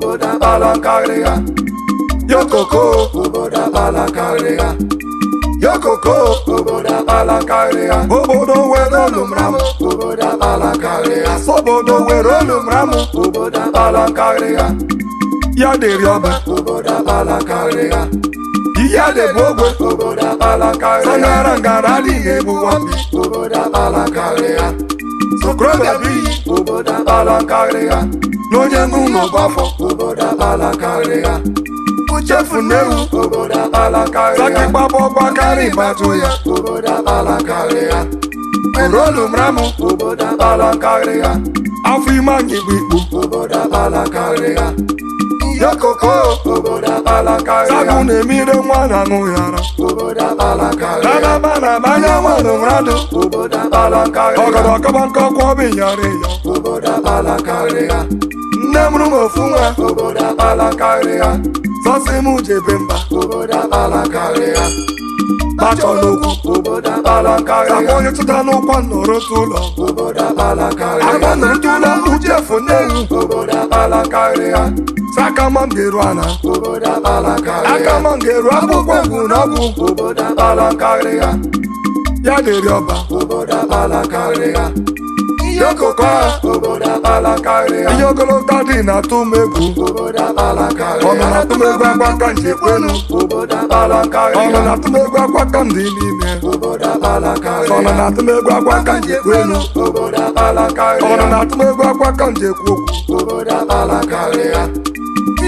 obodo akpalakarịa. Yokoko obodo akpalakarịa. Yokoko obodo akpalakarịa. Obodo were olumram obodo akpalakarịa. Obodo were olumram obodo akpalakarịa. Ya dịrị ọba obodo akpalakarịa. Iya de bogwe obodo akpalakarịa. Sangara ngara adịghị egbu nwambi obodo akpalakarịa. Sokrobịa bụ iyi obodo akpalakarịa. N'onye ngụnụ gbafọ obodo akpalakarịa. Uchefu n'ewu obodo akpalakarịa. Saki gbapọ gbakarị batụ ya obodo akpalakarịa. Erolumramu obodo akpalakarịa. Afọ ime anyị bụ ikpu obodo akpalakarịa. Yokoko obodo akpalakarịa. Sagu na-emire nwa na aṅụ yara obodo akpalakarịa. Dadaba na banya nwanụ mradụ obodo akpalakarịa. Ọgọdọ kọba nkọkwa obi nyara ya obodo akpalakarịa. Nne mụrụ m ofu nwa obodo akpalakarịa. Sọsị m jebe mba obodo akpalakarịa. Bachọ n'okwu obodo akpalakarịa. Sakwa onye tụta n'ụkwa nọrọ t'ụlọ obodo akpalakarịa. Agba nọrọ t'ụlọ uchefu n'elu obodo akpalakarịa. Saka mangeru ana obodo akpalakarịa. Aka mangeru akwụkwọ egwu n'ọgwụ obodo akpalakarịa. Ya dịrị ọba obodo akpalakarịa. Yokoko obodo akpalakarịa. Ihe ogologo dị na-atụ m egwu obodo akpalakarịa. Ọnụ na-atụ m egwu akwa ka m ji ekwenu obodo akpalakarịa. Ọnụ na-atụ m egwu akwa ka m dị n'ime obodo akpalakarịa. Ọnụ na-atụ m egwu akwa ka m ji ekwenu obodo akpalakarịa. Ọnụ na-atụ m egwu akwa ka m ji ekwu okwu obodo akpalakarịa.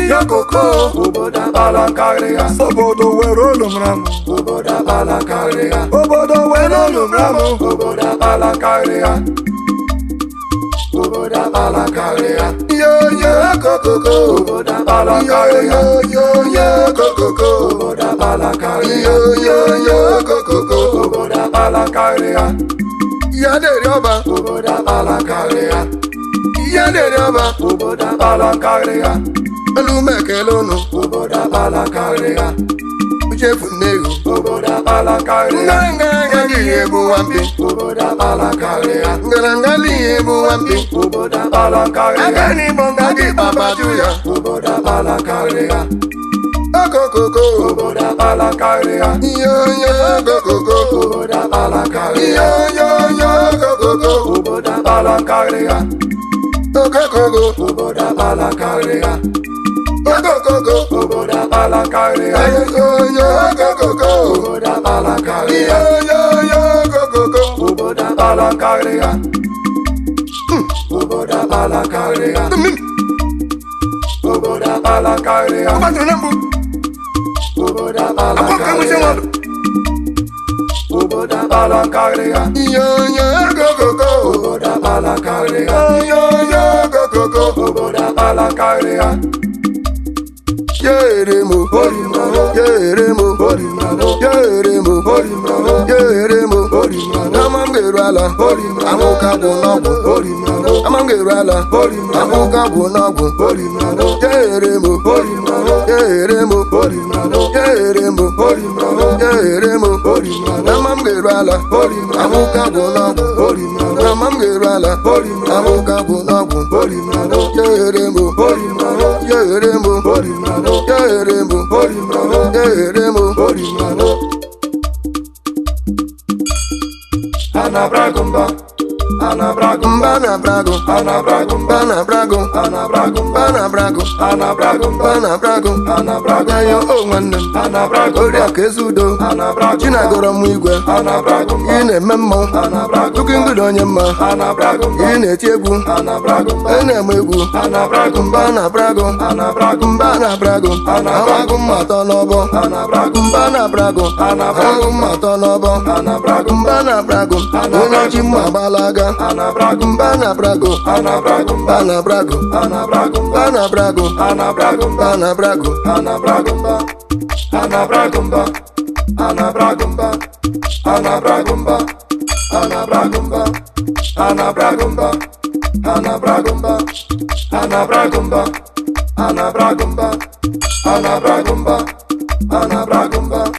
Yokoko obodo akpalakarịa. Obodo were olumram obodo akpalakarịa. Obodo were olumram obodo akpalakarịa. Obodo akpalakarịa. Yo kokoko obodo akpalakarịa. Yo kokoko obodo akpalakarịa. Yo kokoko obodo akpalakarịa. Ya dịrị ọba obodo akpalakarịa. Ya dịrị ọba obodo akpalakarịa. Olumekele unu obodo akpalakarịa. Uchefu n'ego obodo akpalakarịa. Nganga adịghị egbu nwampi obodo akpalakarịa. Nganga adịghị egbu nwampi obodo akpalakarịa. Aga n'igbo ngadi babaju ya obodo akpalakarịa. Okokoko obodo akpalakarịa. Yo okokoko obodo akpalakarịa. Yo okokoko obodo akpalakarịa. Okokoko obodo akpalakarịa. Okokoko obodo akpalakarịa. Yo okokoko obodo akpalakarịa. Yo okokoko obodo akpalakarịa. Obodo akpalakarịa. Obodo akpalakarịa. Obodo akpalakarịa. Obodo akpalakarịa. Yo okokoko obodo akpalakarịa. Yo okokoko obodo akpalakarịa. Yeremo, yeremo, yeremo, yeremo, amangeru ala, amuka bunogwu, amangeru ala, amuka bunogwu, yeremo, yeremo, yeremo, yeremo, amangeru ala, amuka bunogwu, amangeru ala, amuka bunogwu, yeremo, yeremo, yeremo, yeremo, anabragumba, anabragumba, anabrago, anabragumba, anabrago, anabragumba, anabrago, anabragumba, anabrago, anabrago, yo onwanne, anabrago, oria kezudo, anabrago, chinagoro mu igwe, anabrago, ị na-eme mmọnwụ, anabrago, tuku mbido onye mma, anabrago, ị na-eti egwu, anabrago, ị na-eme egwu, anabrago, mba anabrago, anabrago, mba anabrago, anabrago mmatọ n'ọbọ, anabrago, mba anabrago, anabrago mmatọ n'ọbọ, anabrago, mba anabrago, onye chi mma gbalaga, anabrago, mba anabrago, anabrago, mba anabrago, anabrago, mba anabrago, anabrago, mba anabrago, anabrago, mba anabrago, mba anabrago, mba anabrago, mba anabrago, mba anabrago, mba anabrago, mba anabrago, mba anabrago, mba anabrago, mba anabrago, mba